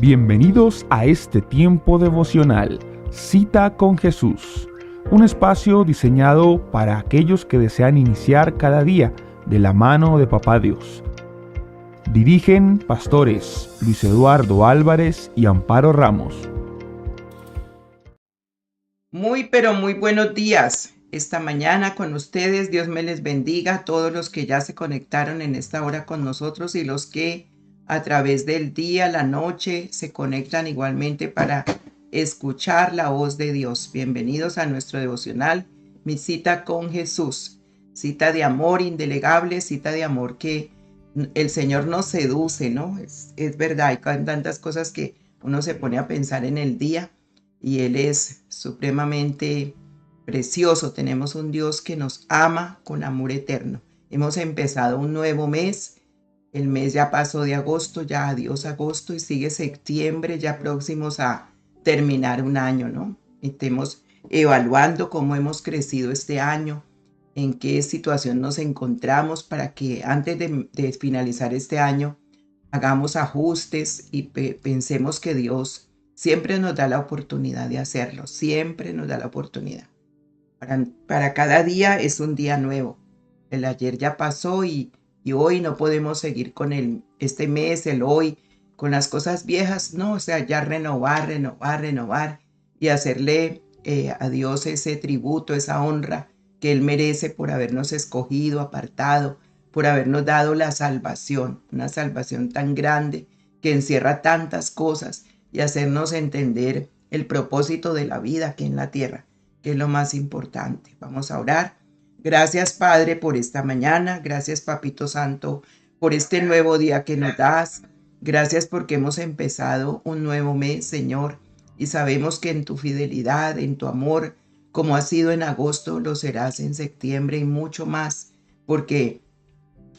Bienvenidos a este tiempo devocional, Cita con Jesús, un espacio diseñado para aquellos que desean iniciar cada día de la mano de Papá Dios. Dirigen pastores Luis Eduardo Álvarez y Amparo Ramos. Pero muy buenos días. Esta mañana con ustedes, Dios me les bendiga a todos los que ya se conectaron en esta hora con nosotros y los que a través del día, la noche, se conectan igualmente para escuchar la voz de Dios. Bienvenidos a nuestro devocional, mi cita con Jesús. Cita de amor indelegable, cita de amor que el Señor nos seduce, ¿no? Es verdad, hay tantas cosas que uno se pone a pensar en el día y Él es supremamente precioso. Tenemos un Dios que nos ama con amor eterno. Hemos empezado un nuevo mes. El mes ya pasó de agosto, ya adiós agosto, y sigue septiembre, ya próximos a terminar un año, ¿no? Estemos evaluando cómo hemos crecido este año, en qué situación nos encontramos para que antes de finalizar este año hagamos ajustes y pensemos que Dios siempre nos da la oportunidad de hacerlo, siempre nos da la oportunidad. Para cada día es un día nuevo. El ayer ya pasó y hoy no podemos seguir con este mes, el hoy, con las cosas viejas, no, o sea, ya renovar y hacerle a Dios ese tributo, esa honra que Él merece por habernos escogido, apartado, por habernos dado la salvación, una salvación tan grande que encierra tantas cosas y hacernos entender el propósito de la vida aquí en la tierra, que es lo más importante. Vamos a orar. Gracias, Padre, por esta mañana. Gracias, Papito Santo, por este nuevo día que nos das. Gracias porque hemos empezado un nuevo mes, Señor, y sabemos que en tu fidelidad, en tu amor, como ha sido en agosto, lo serás en septiembre y mucho más, porque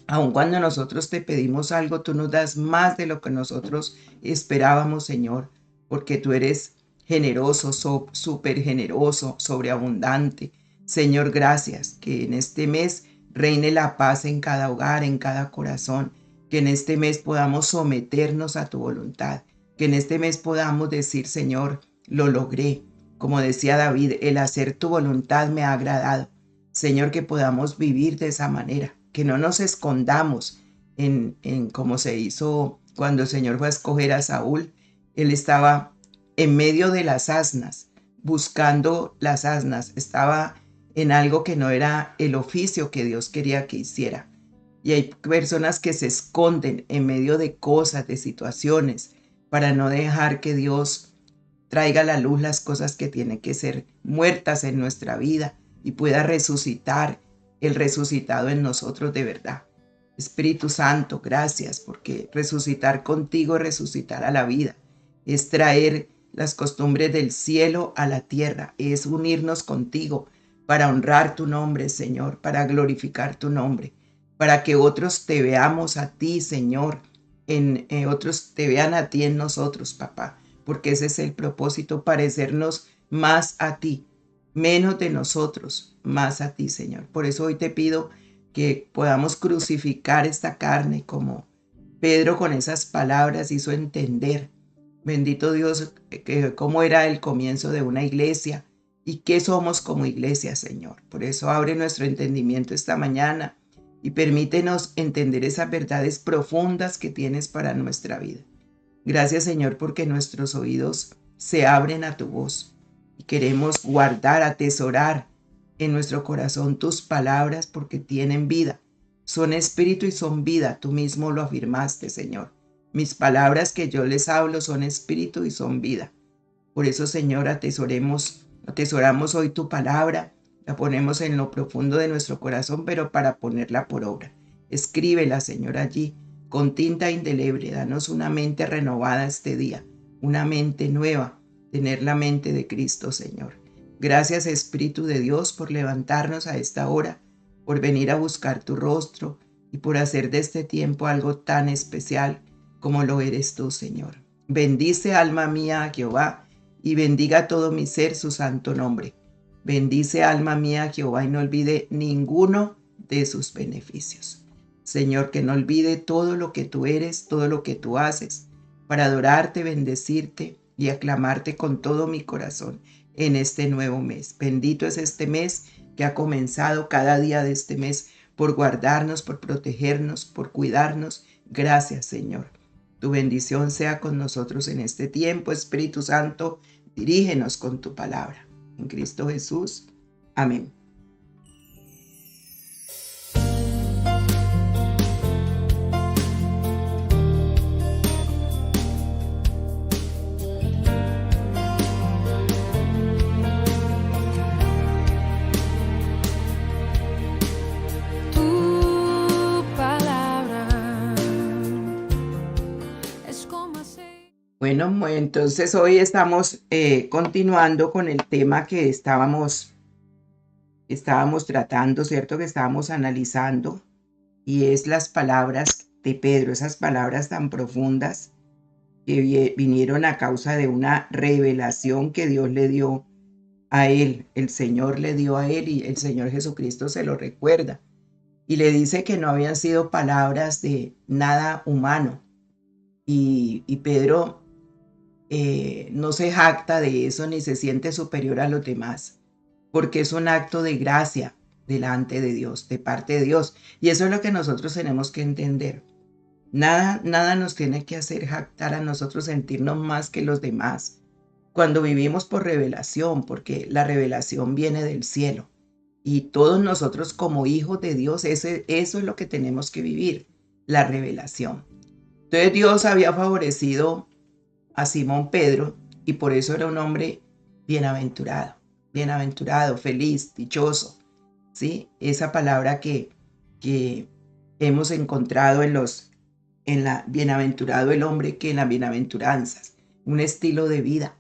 aun cuando nosotros te pedimos algo, tú nos das más de lo que nosotros esperábamos, Señor, porque tú eres generoso, súper generoso, sobreabundante. Señor, gracias, que en este mes reine la paz en cada hogar, en cada corazón, que en este mes podamos someternos a tu voluntad, que en este mes podamos decir, Señor, lo logré. Como decía David, el hacer tu voluntad me ha agradado. Señor, que podamos vivir de esa manera, que no nos escondamos en como se hizo cuando el Señor fue a escoger a Saúl. Él estaba en medio de las asnas, buscando las asnas, estaba en algo que no era el oficio que Dios quería que hiciera. Y hay personas que se esconden en medio de cosas, de situaciones, para no dejar que Dios traiga a la luz las cosas que tienen que ser muertas en nuestra vida y pueda resucitar el resucitado en nosotros de verdad. Espíritu Santo, gracias, porque resucitar contigo es resucitar a la vida, es traer las costumbres del cielo a la tierra, es unirnos contigo para honrar tu nombre, Señor, para glorificar tu nombre, para que otros te veamos a ti, Señor, otros te vean a ti en nosotros, papá, porque ese es el propósito, parecernos más a ti, menos de nosotros, más a ti, Señor. Por eso hoy te pido que podamos crucificar esta carne como Pedro con esas palabras hizo entender. Bendito Dios, que cómo era el comienzo de una iglesia y qué somos como iglesia, Señor. Por eso abre nuestro entendimiento esta mañana y permítenos entender esas verdades profundas que tienes para nuestra vida. Gracias, Señor, porque nuestros oídos se abren a tu voz y queremos guardar, atesorar en nuestro corazón tus palabras porque tienen vida. Son espíritu y son vida. Tú mismo lo afirmaste, Señor. Mis palabras que yo les hablo son espíritu y son vida. Por eso, Señor, atesoramos hoy tu palabra, la ponemos en lo profundo de nuestro corazón, pero para ponerla por obra. Escríbela, Señor, allí con tinta indeleble. Danos una mente renovada este día, una mente nueva, tener la mente de Cristo, Señor. Gracias, Espíritu de Dios, por levantarnos a esta hora, por venir a buscar tu rostro y por hacer de este tiempo algo tan especial como lo eres tú, Señor. Bendice, alma mía, a Jehová, y bendiga todo mi ser su santo nombre. Bendice, alma mía, a Jehová, y no olvide ninguno de sus beneficios. Señor, que no olvide todo lo que tú eres, todo lo que tú haces, para adorarte, bendecirte y aclamarte con todo mi corazón en este nuevo mes. Bendito es este mes que ha comenzado, cada día de este mes, por guardarnos, por protegernos, por cuidarnos. Gracias, Señor. Tu bendición sea con nosotros en este tiempo. Espíritu Santo, dirígenos con tu palabra. En Cristo Jesús. Amén. Bueno, entonces hoy estamos continuando con el tema que estábamos tratando, ¿cierto? Que estábamos analizando, y es las palabras de Pedro, esas palabras tan profundas que vinieron a causa de una revelación que Dios le dio a él, el Señor le dio a él, y el Señor Jesucristo se lo recuerda. Y le dice que no habían sido palabras de nada humano. Y Pedro no se jacta de eso ni se siente superior a los demás, porque es un acto de gracia delante de Dios, de parte de Dios. Y eso es lo que nosotros tenemos que entender. Nada nos tiene que hacer jactar a nosotros sentirnos más que los demás cuando vivimos por revelación, porque la revelación viene del cielo. Y todos nosotros como hijos de Dios, eso es lo que tenemos que vivir, la revelación. Entonces Dios había favorecido a Simón Pedro, y por eso era un hombre bienaventurado, feliz, dichoso, ¿sí? Esa palabra que hemos encontrado en la bienaventurado el hombre que en las bienaventuranzas, un estilo de vida.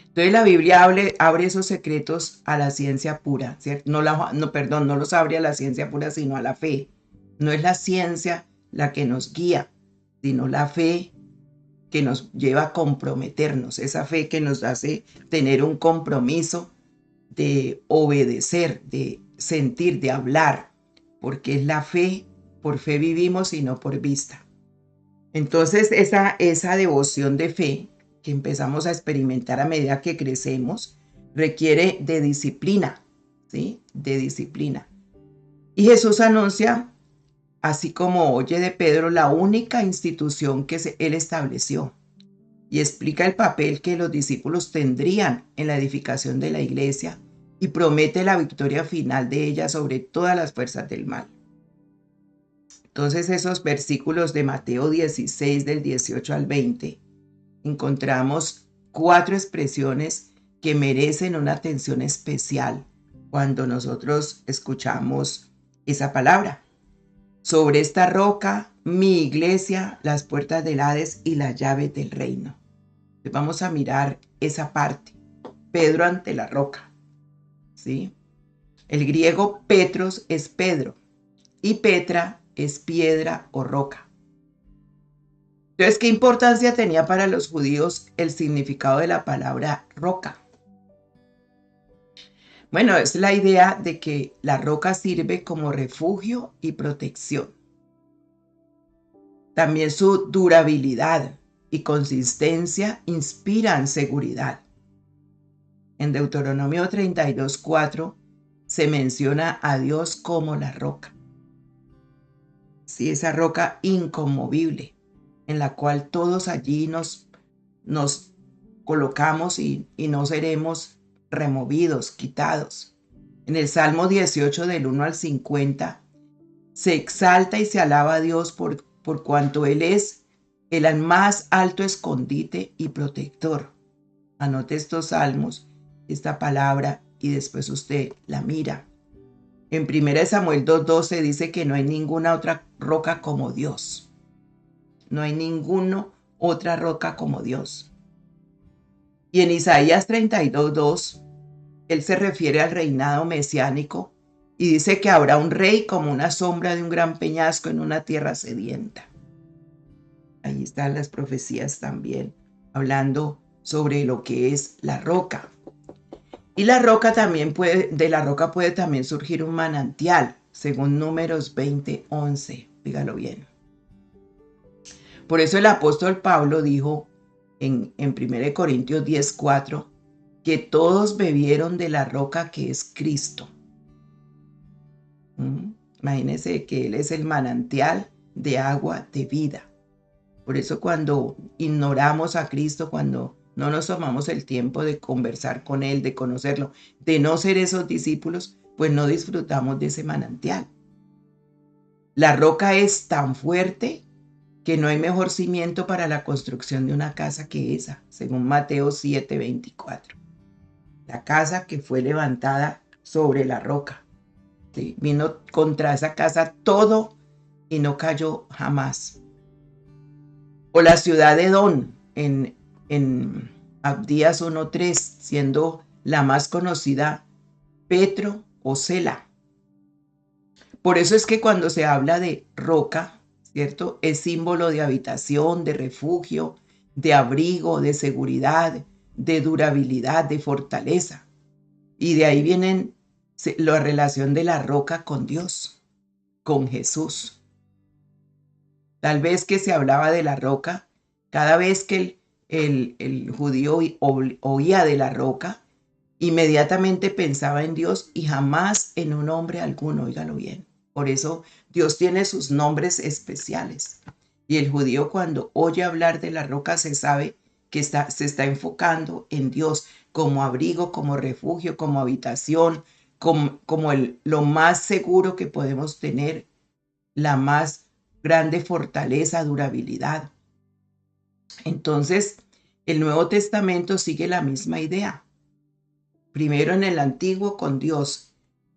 Entonces la Biblia abre esos secretos a la ciencia pura, ¿cierto? No los abre a la ciencia pura, sino a la fe. No es la ciencia la que nos guía, sino la fe que nos lleva a comprometernos, esa fe que nos hace tener un compromiso de obedecer, de sentir, de hablar, porque es la fe, por fe vivimos y no por vista. Entonces esa devoción de fe que empezamos a experimentar a medida que crecemos requiere de disciplina, ¿sí? De disciplina. Y Jesús anuncia, así como oye de Pedro, la única institución que él estableció, y explica el papel que los discípulos tendrían en la edificación de la iglesia, y promete la victoria final de ella sobre todas las fuerzas del mal. Entonces esos versículos de Mateo 16 del 18 al 20, encontramos 4 expresiones que merecen una atención especial cuando nosotros escuchamos esa palabra. Sobre esta roca, mi iglesia, las puertas del Hades y las llaves del reino. Vamos a mirar esa parte. Pedro ante la roca, ¿sí? El griego Petros es Pedro y Petra es piedra o roca. Entonces, ¿qué importancia tenía para los judíos el significado de la palabra roca? Bueno, es la idea de que la roca sirve como refugio y protección. También su durabilidad y consistencia inspiran seguridad. En Deuteronomio 32:4 se menciona a Dios como la roca. Sí, esa roca inconmovible en la cual todos allí nos colocamos y no seremos removidos, quitados. En el Salmo 18 del 1 al 50 se exalta y se alaba a Dios por cuanto Él es el más alto escondite y protector. Anote estos salmos, esta palabra, y después usted la mira. En 1 Samuel 2:12 dice que no hay ninguna otra roca como Dios. No hay ninguna otra roca como Dios. Y en Isaías 32:2, él se refiere al reinado mesiánico y dice que habrá un rey como una sombra de un gran peñasco en una tierra sedienta. Ahí están las profecías también, hablando sobre lo que es la roca. Y la roca de la roca puede también surgir un manantial, según Números 20:11. Dígalo bien. Por eso el apóstol Pablo dijo en 1 Corintios 10:4 que todos bebieron de la roca que es Cristo. Imagínense que Él es el manantial de agua de vida. Por eso cuando ignoramos a Cristo, cuando no nos tomamos el tiempo de conversar con Él, de conocerlo, de no ser esos discípulos, pues no disfrutamos de ese manantial. La roca es tan fuerte que no hay mejor cimiento para la construcción de una casa que esa, según Mateo 7:24. La casa que fue levantada sobre la roca. ¿Sí? Vino contra esa casa todo y no cayó jamás. O la ciudad de Edom en Abdías 1:3, siendo la más conocida Petro o Sela. Por eso es que cuando se habla de roca, ¿cierto? Es símbolo de habitación, de refugio, de abrigo, de seguridad, de durabilidad, de fortaleza. Y de ahí viene la relación de la roca con Dios, con Jesús. Tal vez que se hablaba de la roca, cada vez que el judío oía de la roca, inmediatamente pensaba en Dios y jamás en un hombre alguno, óigalo bien. Por eso Dios tiene sus nombres especiales. Y el judío cuando oye hablar de la roca se sabe que se está enfocando en Dios como abrigo, como refugio, como habitación, como lo más seguro que podemos tener, la más grande fortaleza, durabilidad. Entonces, el Nuevo Testamento sigue la misma idea. Primero en el Antiguo con Dios.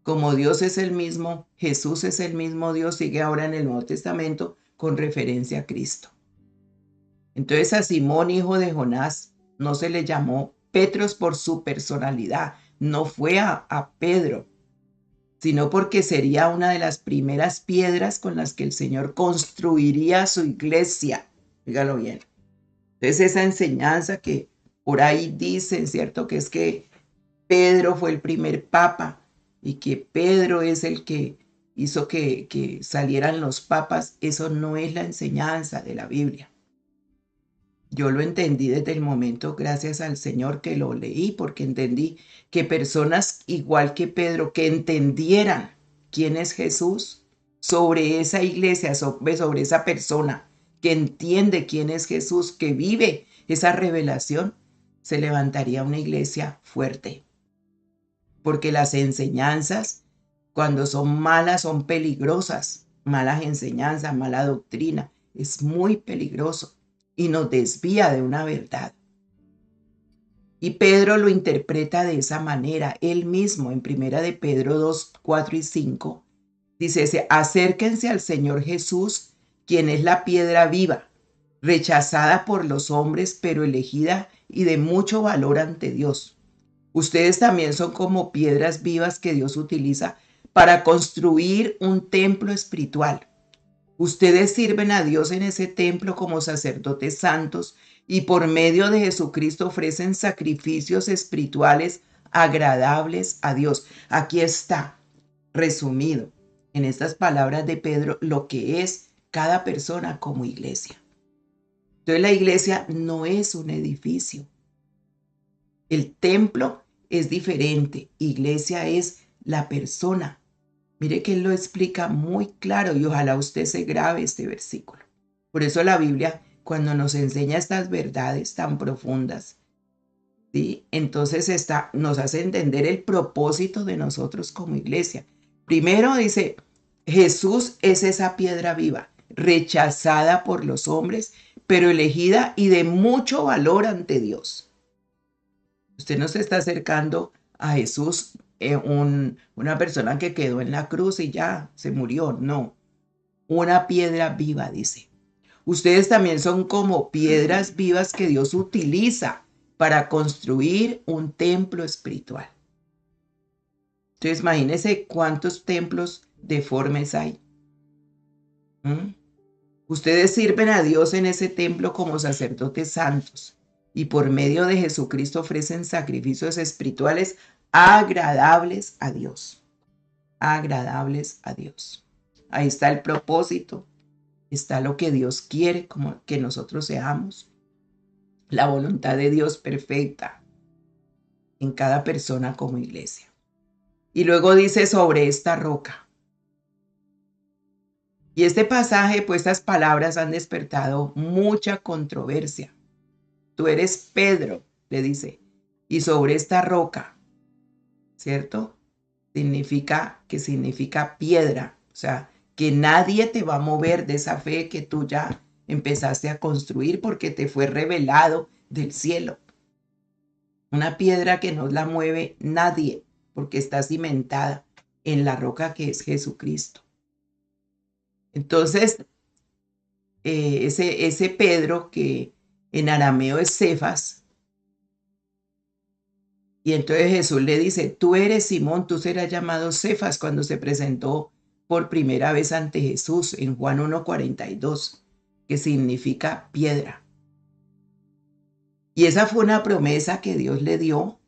Como Dios es el mismo, Jesús es el mismo Dios, sigue ahora en el Nuevo Testamento con referencia a Cristo. Entonces a Simón, hijo de Jonás, no se le llamó Petros por su personalidad, no fue a Pedro, sino porque sería una de las primeras piedras con las que el Señor construiría su iglesia. Dígalo bien. Entonces esa enseñanza que por ahí dicen, ¿cierto? Que es que Pedro fue el primer papa y que Pedro es el que hizo que salieran los papas, eso no es la enseñanza de la Biblia. Yo lo entendí desde el momento, gracias al Señor, que lo leí, porque entendí que personas igual que Pedro, que entendieran quién es Jesús, sobre esa iglesia, sobre esa persona que entiende quién es Jesús, que vive esa revelación, se levantaría una iglesia fuerte. Porque las enseñanzas, cuando son malas, son peligrosas. Malas enseñanzas, mala doctrina, es muy peligroso y nos desvía de una verdad. Y Pedro lo interpreta de esa manera. Él mismo, en 1 de Pedro 2, 4 y 5, dice, acérquense al Señor Jesús, quien es la piedra viva, rechazada por los hombres, pero elegida y de mucho valor ante Dios. Ustedes también son como piedras vivas que Dios utiliza para construir un templo espiritual. Ustedes sirven a Dios en ese templo como sacerdotes santos y por medio de Jesucristo ofrecen sacrificios espirituales agradables a Dios. Aquí está resumido en estas palabras de Pedro lo que es cada persona como iglesia. Entonces la iglesia no es un edificio. El templo es diferente. Iglesia es la persona. Mire que él lo explica muy claro y ojalá usted se grabe este versículo. Por eso la Biblia, cuando nos enseña estas verdades tan profundas, ¿sí? Entonces nos hace entender el propósito de nosotros como iglesia. Primero dice, Jesús es esa piedra viva, rechazada por los hombres, pero elegida y de mucho valor ante Dios. Usted no se está acercando a Jesús, una persona que quedó en la cruz y ya se murió. No, una piedra viva, dice. Ustedes también son como piedras vivas que Dios utiliza para construir un templo espiritual. Entonces, imagínense cuántos templos deformes hay. Ustedes sirven a Dios en ese templo como sacerdotes santos y por medio de Jesucristo ofrecen sacrificios espirituales agradables a Dios. Agradables a Dios. Ahí está el propósito está lo que Dios quiere como que nosotros seamos, la voluntad de Dios perfecta en cada persona como iglesia. Y luego dice sobre esta roca. Y este pasaje, pues estas palabras han despertado mucha controversia. Tú eres Pedro, le dice, y sobre esta roca, ¿cierto? Significa piedra, o sea, que nadie te va a mover de esa fe que tú ya empezaste a construir porque te fue revelado del cielo. Una piedra que no la mueve nadie porque está cimentada en la roca que es Jesucristo. Entonces, ese Pedro que en arameo es Cefas, y entonces Jesús le dice, tú eres Simón, tú serás llamado Cefas, cuando se presentó por primera vez ante Jesús en Juan 1:42, que significa piedra. Y esa fue una promesa que Dios le dio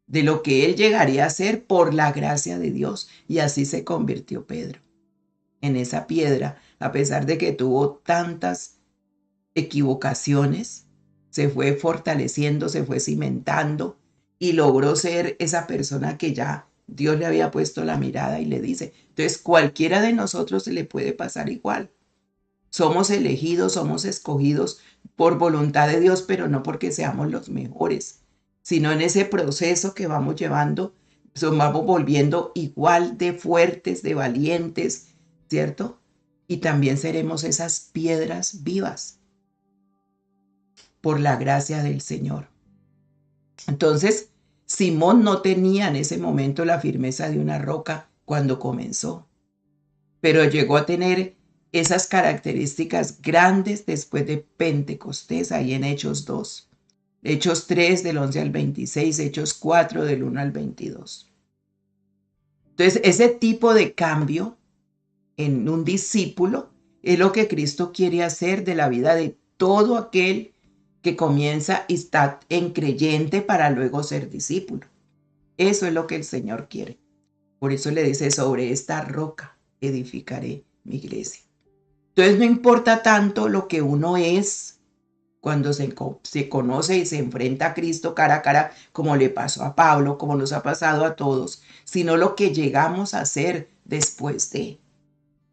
de lo que él llegaría a ser por la gracia de Dios. Y así se convirtió Pedro en esa piedra, a pesar de que tuvo tantas equivocaciones, se fue fortaleciendo, se fue cimentando y logró ser esa persona que ya Dios le había puesto la mirada y le dice. Entonces, cualquiera de nosotros se le puede pasar igual. Somos elegidos, somos escogidos por voluntad de Dios, pero no porque seamos los mejores, sino en ese proceso que vamos llevando, vamos volviendo igual de fuertes, de valientes, ¿cierto? Y también seremos esas piedras vivas por la gracia del Señor. Entonces, Simón no tenía en ese momento la firmeza de una roca cuando comenzó, pero llegó a tener esas características grandes después de Pentecostés, ahí en Hechos 2. Hechos 3 del 11 al 26, Hechos 4 del 1 al 22. Entonces, ese tipo de cambio en un discípulo es lo que Cristo quiere hacer de la vida de todo aquel que comienza y está en creyente para luego ser discípulo. Eso es lo que el Señor quiere. Por eso le dice, sobre esta roca edificaré mi iglesia. Entonces no importa tanto lo que uno es cuando se conoce y se enfrenta a Cristo cara a cara, como le pasó a Pablo, como nos ha pasado a todos, sino lo que llegamos a ser después de.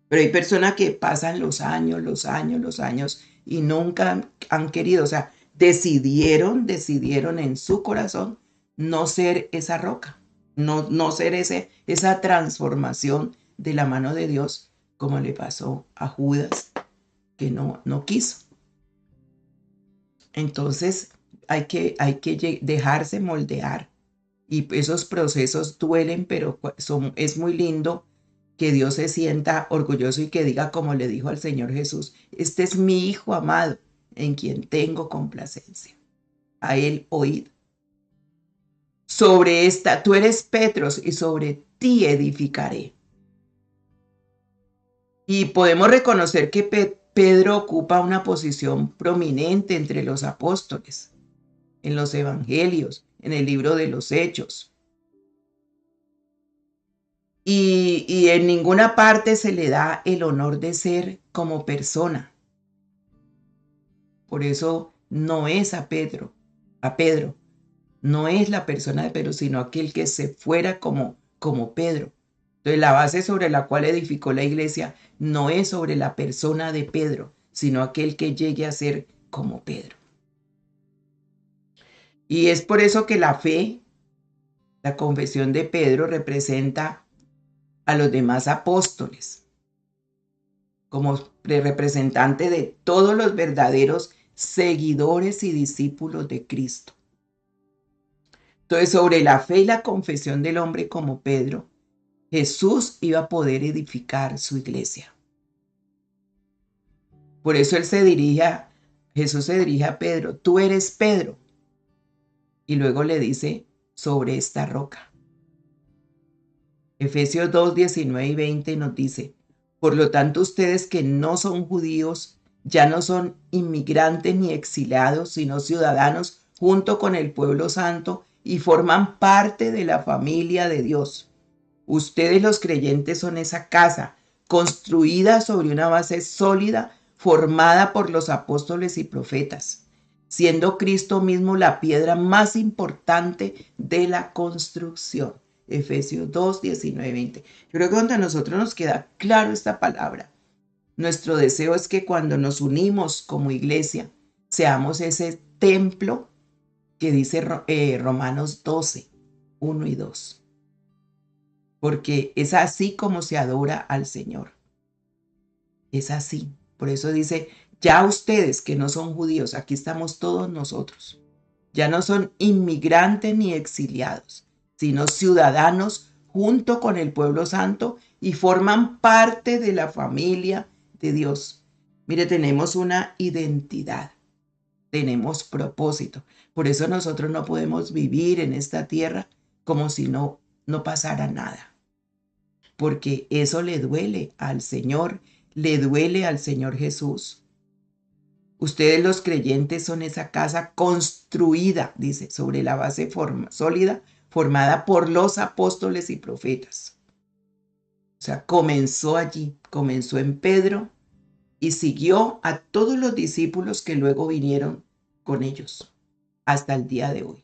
Pero hay personas que pasan los años y nunca han querido, o sea, decidieron en su corazón no ser esa roca, no ser esa transformación de la mano de Dios, como le pasó a Judas, que no quiso. Entonces hay que dejarse moldear, y esos procesos duelen, pero es muy lindo que Dios se sienta orgulloso y que diga como le dijo al Señor Jesús, este es mi Hijo amado, en quien tengo complacencia. A él oíd. Sobre esta, tú eres Petros, y sobre ti edificaré. Y podemos reconocer que Pedro ocupa una posición prominente entre los apóstoles, en los evangelios, en el libro de los Hechos. Y en ninguna parte se le da el honor de ser como persona. Por eso no es a Pedro, no es la persona de Pedro, sino aquel que se fuera como Pedro. Entonces la base sobre la cual edificó la iglesia no es sobre la persona de Pedro, sino aquel que llegue a ser como Pedro. Y es por eso que la fe, la confesión de Pedro, representa a los demás apóstoles como representante de todos los verdaderos seguidores y discípulos de Cristo. Entonces, sobre la fe y la confesión del hombre como Pedro, Jesús iba a poder edificar su iglesia. Por eso Jesús se dirige a Pedro, tú eres Pedro. Y luego le dice, sobre esta roca. Efesios 2, 19 y 20 nos dice, por lo tanto ustedes que no son judíos, ya no son inmigrantes ni exiliados, sino ciudadanos junto con el pueblo santo y forman parte de la familia de Dios. Ustedes los creyentes son esa casa construida sobre una base sólida, formada por los apóstoles y profetas, siendo Cristo mismo la piedra más importante de la construcción. Efesios 2, 19, 20. Yo creo que cuando a nosotros nos queda claro esta palabra, nuestro deseo es que cuando nos unimos como iglesia, seamos ese templo que dice Romanos 12, 1 y 2. Porque es así como se adora al Señor. Es así. Por eso dice, ya ustedes que no son judíos, aquí estamos todos nosotros. Ya no son inmigrantes ni exiliados, sino ciudadanos junto con el pueblo santo y forman parte de la familia de Dios. Mire, tenemos una identidad, tenemos propósito. Por eso nosotros no podemos vivir en esta tierra como si no pasara nada. Porque eso le duele al Señor, le duele al Señor Jesús. Ustedes los creyentes son esa casa construida, dice, sobre la base sólida, formada por los apóstoles y profetas. O sea, comenzó allí, comenzó en Pedro y siguió a todos los discípulos que luego vinieron con ellos hasta el día de hoy,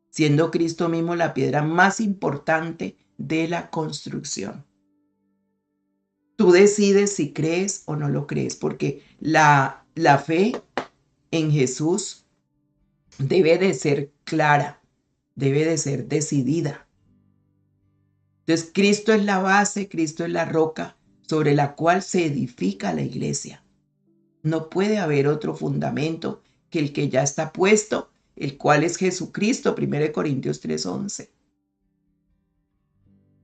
siendo Cristo mismo la piedra más importante de la construcción. Tú decides si crees o no lo crees, porque la fe en Jesús debe de ser clara, debe de ser decidida. Entonces, Cristo es la base, Cristo es la roca sobre la cual se edifica la iglesia. No puede haber otro fundamento que el que ya está puesto, el cual es Jesucristo, 1 Corintios 3:11.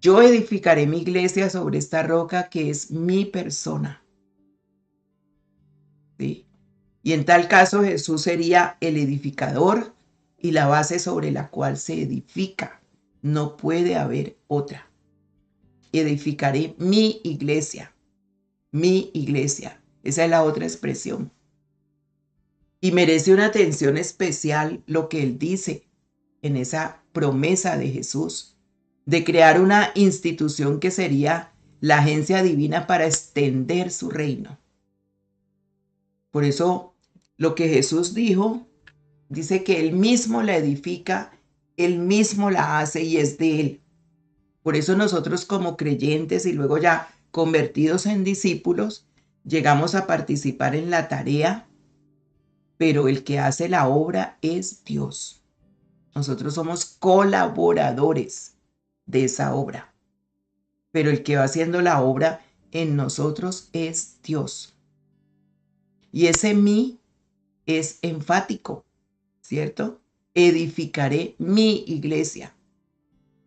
Yo edificaré mi iglesia sobre esta roca que es mi persona. ¿Sí? Y en tal caso Jesús sería el edificador y la base sobre la cual se edifica. No puede haber otra. Edificaré mi iglesia. Mi iglesia. Esa es la otra expresión. Y merece una atención especial lo que él dice en esa promesa de Jesús de crear una institución que sería la agencia divina para extender su reino. Por eso lo que Jesús dijo, dice que él mismo la edifica, él mismo la hace y es de él. Por eso nosotros como creyentes y luego ya convertidos en discípulos, llegamos a participar en la tarea, pero el que hace la obra es Dios. Nosotros somos colaboradores de esa obra, pero el que va haciendo la obra en nosotros es Dios. Y ese mí es enfático, ¿cierto? Edificaré mi iglesia.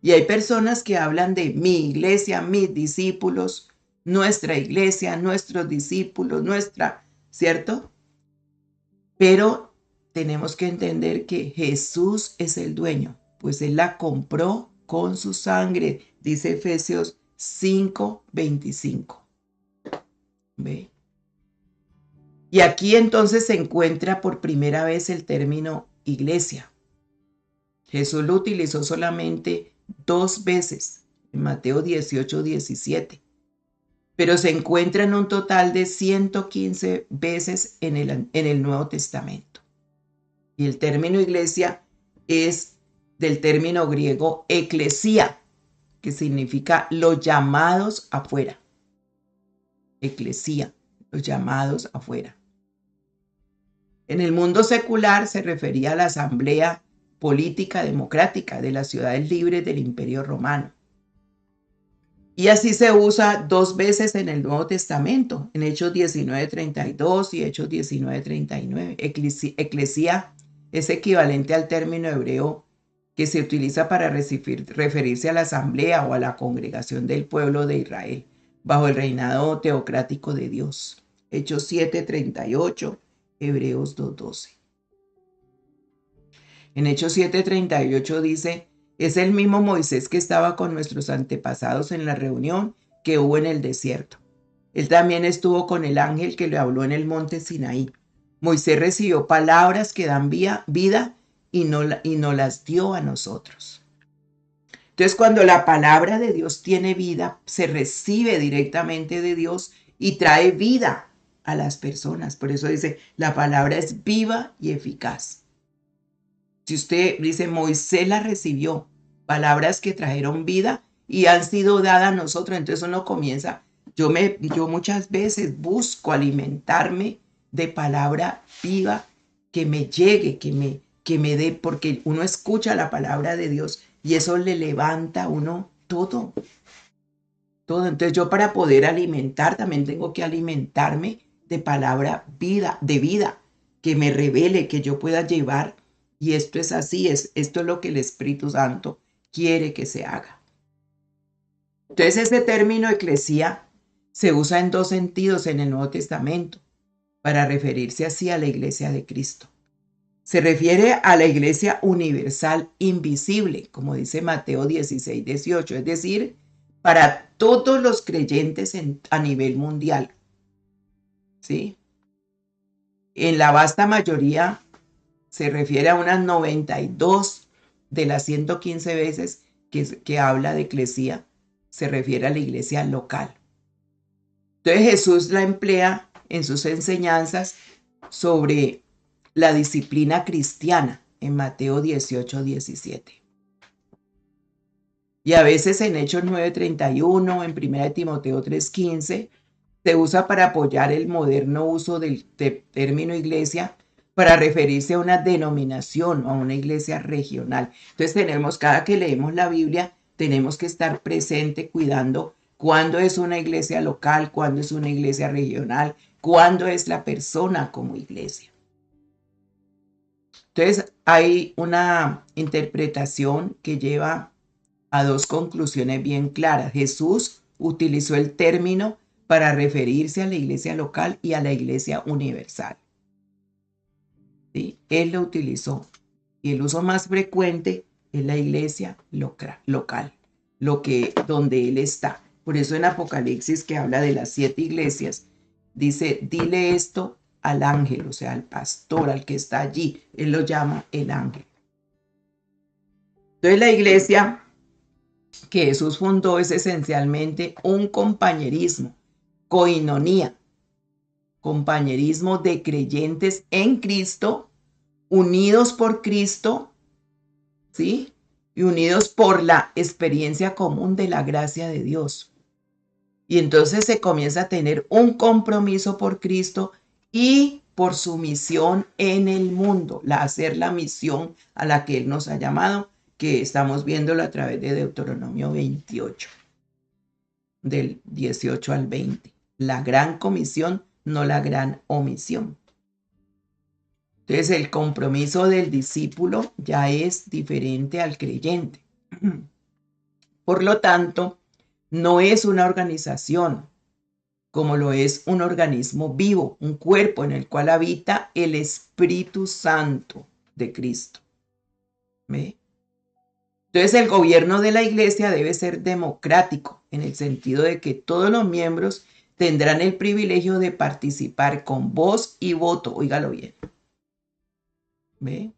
Y hay personas que hablan de mi iglesia, mis discípulos, nuestra iglesia, nuestros discípulos, ¿cierto? Pero tenemos que entender que Jesús es el dueño, pues Él la compró con su sangre, dice Efesios 5:25. ¿Ve? Y aquí entonces se encuentra por primera vez el término iglesia. Jesús lo utilizó solamente 2 veces, en Mateo 18:17, pero se encuentra en un total de 115 veces en el Nuevo Testamento. Y el término iglesia es del término griego eclesía, que significa los llamados afuera. Eclesía, los llamados afuera. En el mundo secular se refería a la asamblea política democrática de las ciudades libres del Imperio Romano. Y así se usa 2 veces en el Nuevo Testamento, en Hechos 19:32 y Hechos 19:39. Eclesía es equivalente al término hebreo que se utiliza para referirse a la asamblea o a la congregación del pueblo de Israel, bajo el reinado teocrático de Dios. Hechos 7:38, Hebreos 2:12. En Hechos 7:38 dice, es el mismo Moisés que estaba con nuestros antepasados en la reunión que hubo en el desierto. Él también estuvo con el ángel que le habló en el monte Sinaí. Moisés recibió palabras que dan vida y no las dio a nosotros. Entonces, cuando la palabra de Dios tiene vida, se recibe directamente de Dios y trae vida a las personas. Por eso dice, la palabra es viva y eficaz. Si usted dice, Moisés la recibió, palabras que trajeron vida y han sido dadas a nosotros, entonces uno comienza, yo muchas veces busco alimentarme de palabra viva que me llegue, que me dé, porque uno escucha la palabra de Dios y eso le levanta a uno todo. Entonces yo para poder alimentar también tengo que alimentarme de palabra de vida, que me revele, que yo pueda llevar. Y esto es así, esto es lo que el Espíritu Santo quiere que se haga. Entonces este término eclesía se usa en dos sentidos en el Nuevo Testamento para referirse así a la iglesia de Cristo. Se refiere a la iglesia universal invisible, como dice Mateo 16, 18, es decir, para todos los creyentes a nivel mundial. ¿Sí? En la vasta mayoría se refiere a unas 92 de las 115 veces que habla de eclesía, se refiere a la iglesia local. Entonces Jesús la emplea en sus enseñanzas sobre la disciplina cristiana en Mateo 18, 17. Y a veces en Hechos 9:31, en 1 Timoteo 3:15, se usa para apoyar el moderno uso del término iglesia para referirse a una denominación o a una iglesia regional. Entonces cada que leemos la Biblia, tenemos que estar presente cuidando cuándo es una iglesia local, cuándo es una iglesia regional, cuándo es la persona como iglesia. Entonces hay una interpretación que lleva a dos conclusiones bien claras. Jesús utilizó el término para referirse a la iglesia local y a la iglesia universal. ¿Sí? Él lo utilizó. Y el uso más frecuente es la iglesia local, donde Él está. Por eso en Apocalipsis, que habla de las 7 iglesias, dice, dile esto al ángel, o sea, al pastor, al que está allí. Él lo llama el ángel. Entonces la iglesia que Jesús fundó es esencialmente un compañerismo, coinonía, compañerismo de creyentes en Cristo, unidos por Cristo, ¿sí? Y unidos por la experiencia común de la gracia de Dios. Y entonces se comienza a tener un compromiso por Cristo y por su misión en el mundo, hacer la misión a la que Él nos ha llamado, que estamos viéndolo a través de Deuteronomio 28, del 18 al 20. La gran comisión, no la gran omisión. Entonces el compromiso del discípulo ya es diferente al creyente. Por lo tanto, no es una organización como lo es un organismo vivo, un cuerpo en el cual habita el Espíritu Santo de Cristo. ¿Ve? Entonces el gobierno de la iglesia debe ser democrático, en el sentido de que todos los miembros tendrán el privilegio de participar con voz y voto, óigalo bien. ¿Ve?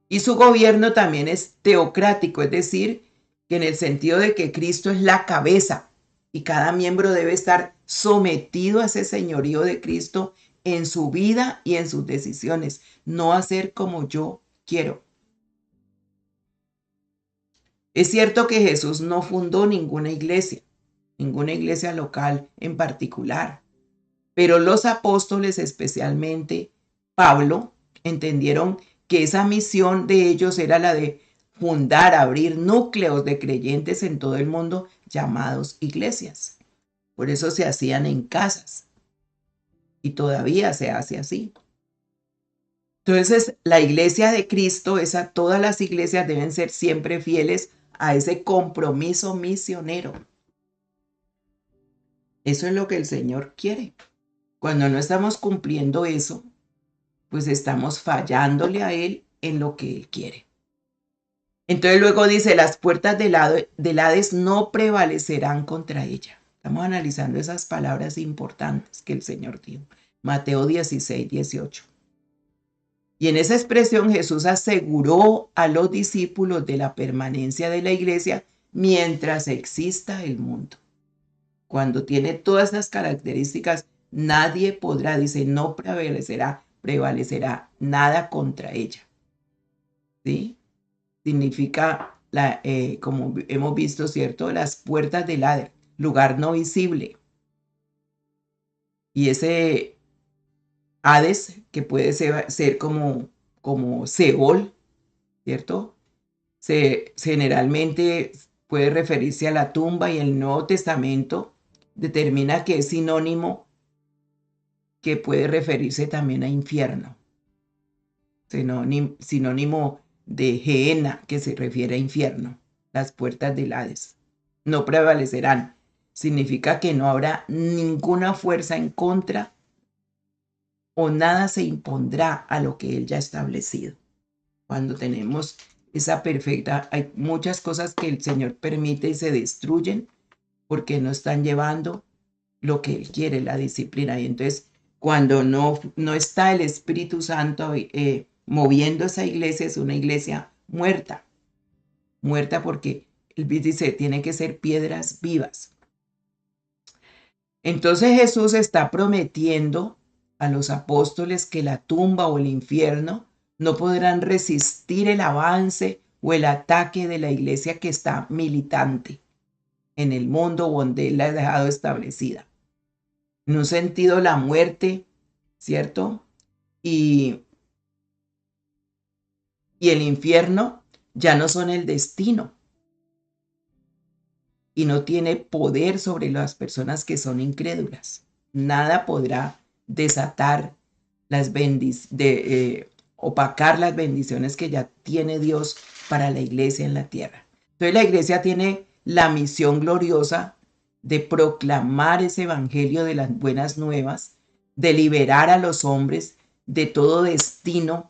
Y su gobierno también es teocrático, es decir, que en el sentido de que Cristo es la cabeza y cada miembro debe estar sometido a ese señorío de Cristo en su vida y en sus decisiones, no hacer como yo quiero. Es cierto que Jesús no fundó ninguna iglesia local en particular, pero los apóstoles, especialmente Pablo, entendieron que esa misión de ellos era la de fundar, abrir núcleos de creyentes en todo el mundo llamados iglesias. Por eso se hacían en casas y todavía se hace así. Entonces, la iglesia de Cristo, todas las iglesias deben ser siempre fieles a ese compromiso misionero. Eso es lo que el Señor quiere. Cuando no estamos cumpliendo eso, pues estamos fallándole a Él en lo que Él quiere. Entonces luego dice, las puertas del Hades no prevalecerán contra ella. Estamos analizando esas palabras importantes que el Señor dijo. Mateo 16, 18. Y en esa expresión Jesús aseguró a los discípulos de la permanencia de la iglesia mientras exista el mundo. Cuando tiene todas las características nadie podrá, dice, no prevalecerá nada contra ella. ¿Sí? Significa, como hemos visto, ¿cierto? Las puertas del Hades, lugar no visible. Y ese Hades, que puede ser como Seol, ¿cierto? Generalmente puede referirse a la tumba, y el Nuevo Testamento determina que es sinónimo, que puede referirse también a infierno. Sinónimo de Gehenna, que se refiere a infierno, las puertas del Hades. No prevalecerán. Significa que no habrá ninguna fuerza en contra, o nada se impondrá a lo que Él ya ha establecido. Cuando tenemos esa perfecta, hay muchas cosas que el Señor permite y se destruyen porque no están llevando lo que Él quiere, la disciplina. Y entonces, cuando no está el Espíritu Santo moviendo esa iglesia, es una iglesia muerta. Muerta porque Él dice, tiene que ser piedras vivas. Entonces Jesús está prometiendo a los apóstoles que la tumba o el infierno no podrán resistir el avance o el ataque de la iglesia que está militante en el mundo donde Él la ha dejado establecida. En un sentido, la muerte, ¿cierto? Y el infierno ya no son el destino, y no tiene poder sobre las personas que son incrédulas. Nada podrá desatar opacar las bendiciones que ya tiene Dios para la iglesia en la tierra. Entonces la iglesia tiene la misión gloriosa de proclamar ese evangelio de las buenas nuevas, de liberar a los hombres de todo destino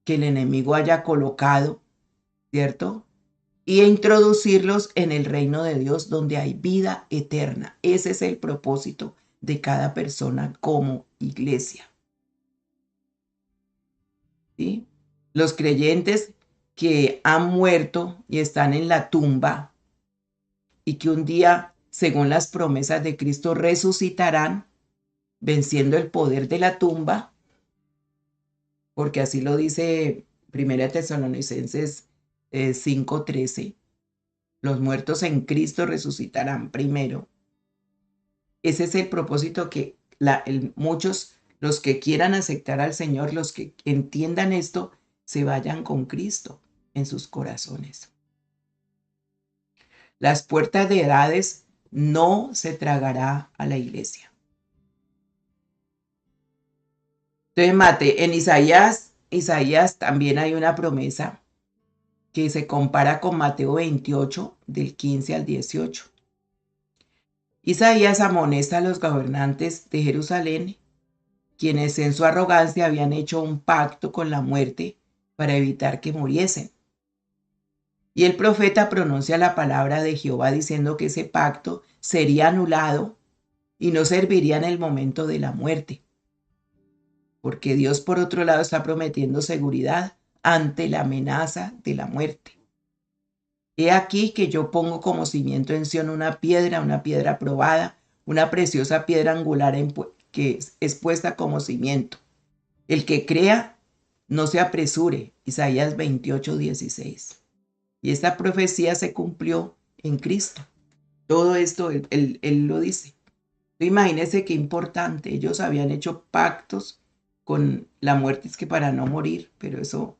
que el enemigo haya colocado, ¿cierto? Y introducirlos en el reino de Dios, donde hay vida eterna. Ese es el propósito de cada persona como iglesia. ¿Sí? Los creyentes que han muerto y están en la tumba, y que un día, según las promesas de Cristo, resucitarán, venciendo el poder de la tumba, porque así lo dice 1 Tesalonicenses 5:13. Los muertos en Cristo resucitarán primero. Ese es el propósito, que muchos, los que quieran aceptar al Señor, los que entiendan esto, se vayan con Cristo en sus corazones. Las puertas de Hades no se tragará a la iglesia. Entonces, en Isaías también hay una promesa que se compara con Mateo 28, del 15 al 18. Isaías amonesta a los gobernantes de Jerusalén, quienes en su arrogancia habían hecho un pacto con la muerte para evitar que muriesen. Y el profeta pronuncia la palabra de Jehová diciendo que ese pacto sería anulado y no serviría en el momento de la muerte, porque Dios, por otro lado, está prometiendo seguridad ante la amenaza de la muerte. He aquí que yo pongo como cimiento en Sión una piedra probada, una preciosa piedra angular que es puesta como cimiento. El que crea, no se apresure. Isaías 28:16. Y esta profecía se cumplió en Cristo. Todo esto él lo dice. Imagínense qué importante. Ellos habían hecho pactos con la muerte, es que para no morir, pero eso,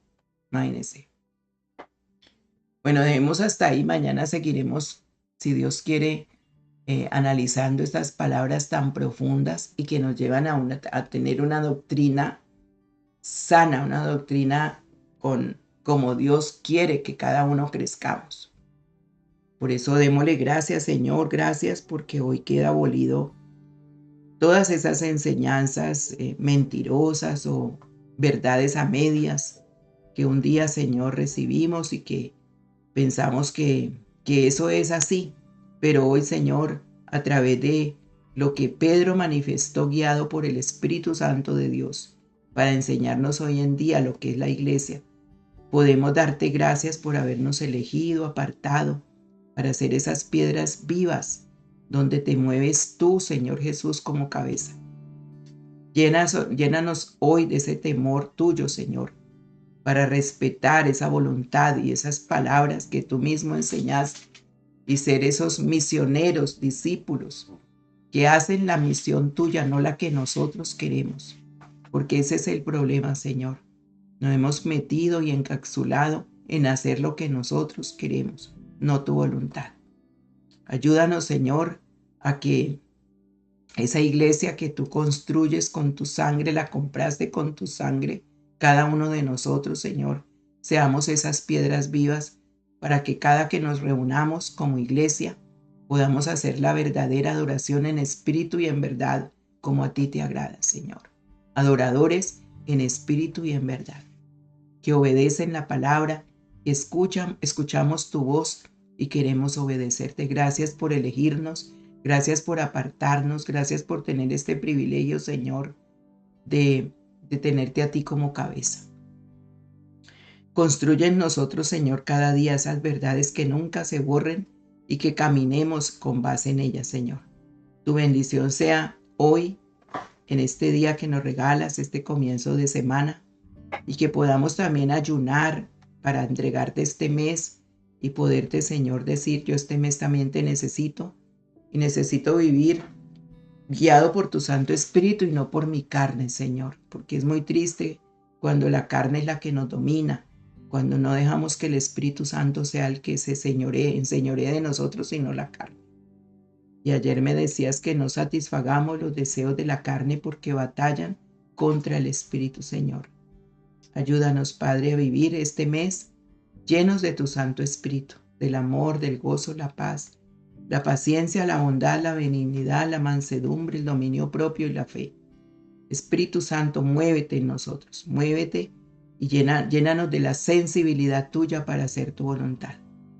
imagínense. Bueno, dejemos hasta ahí. Mañana seguiremos, si Dios quiere, analizando estas palabras tan profundas y que nos llevan a tener una doctrina sana, una doctrina como Dios quiere que cada uno crezcamos. Por eso démosle gracias, Señor, gracias, porque hoy queda abolido todas esas enseñanzas mentirosas o verdades a medias que un día, Señor, recibimos y que pensamos que eso es así. Pero hoy, Señor, a través de lo que Pedro manifestó, guiado por el Espíritu Santo de Dios, para enseñarnos hoy en día lo que es la iglesia, podemos darte gracias por habernos elegido, apartado, para ser esas piedras vivas, donde te mueves tú, Señor Jesús, como cabeza. Llénanos hoy de ese temor tuyo, Señor, para respetar esa voluntad y esas palabras que tú mismo enseñaste y ser esos misioneros, discípulos, que hacen la misión tuya, no la que nosotros queremos. Porque ese es el problema, Señor. Nos hemos metido y encapsulado en hacer lo que nosotros queremos, no tu voluntad. Ayúdanos, Señor, a que esa iglesia que tú construyes con tu sangre, la compraste con tu sangre, cada uno de nosotros, Señor, seamos esas piedras vivas para que cada que nos reunamos como iglesia podamos hacer la verdadera adoración en espíritu y en verdad, como a ti te agrada, Señor. Adoradores en espíritu y en verdad, que obedecen la palabra, escuchamos tu voz y queremos obedecerte. Gracias por elegirnos, gracias por apartarnos, gracias por tener este privilegio, Señor, de tenerte a ti como cabeza. Construye en nosotros, Señor, cada día esas verdades que nunca se borren y que caminemos con base en ellas, Señor. Tu bendición sea hoy, en este día que nos regalas, este comienzo de semana, y que podamos también ayunar para entregarte este mes y poderte, Señor, decir: yo este mes también te necesito y necesito vivir guiado por tu Santo Espíritu y no por mi carne, Señor, porque es muy triste cuando la carne es la que nos domina, cuando no dejamos que el Espíritu Santo sea el que se enseñoree de nosotros y no la carne. Y ayer me decías que no satisfagamos los deseos de la carne porque batallan contra el Espíritu, Señor. Ayúdanos, Padre, a vivir este mes llenos de tu Santo Espíritu, del amor, del gozo, la paz, la paciencia, la bondad, la benignidad, la mansedumbre, el dominio propio y la fe. Espíritu Santo, muévete en nosotros, muévete y llénanos de la sensibilidad tuya para hacer tu voluntad.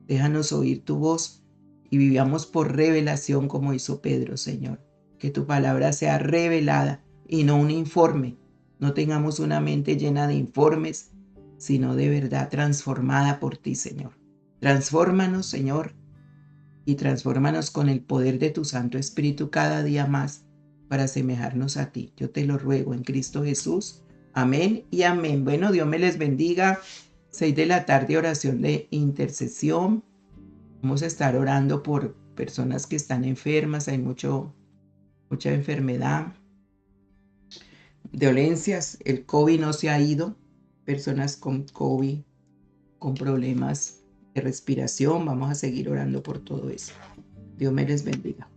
Déjanos oír tu voz y vivamos por revelación como hizo Pedro, Señor. Que tu palabra sea revelada y no un informe. No tengamos una mente llena de informes, sino de verdad transformada por ti, Señor. Transfórmanos, Señor, y transfórmanos con el poder de tu Santo Espíritu cada día más para asemejarnos a ti. Yo te lo ruego en Cristo Jesús. Amén y amén. Bueno, Dios me les bendiga. 6 de la tarde, oración de intercesión. Vamos a estar orando por personas que están enfermas. Hay mucha enfermedad, dolencias. El COVID no se ha ido. Personas con COVID, con problemas de respiración. Vamos a seguir orando por todo eso. Dios me les bendiga.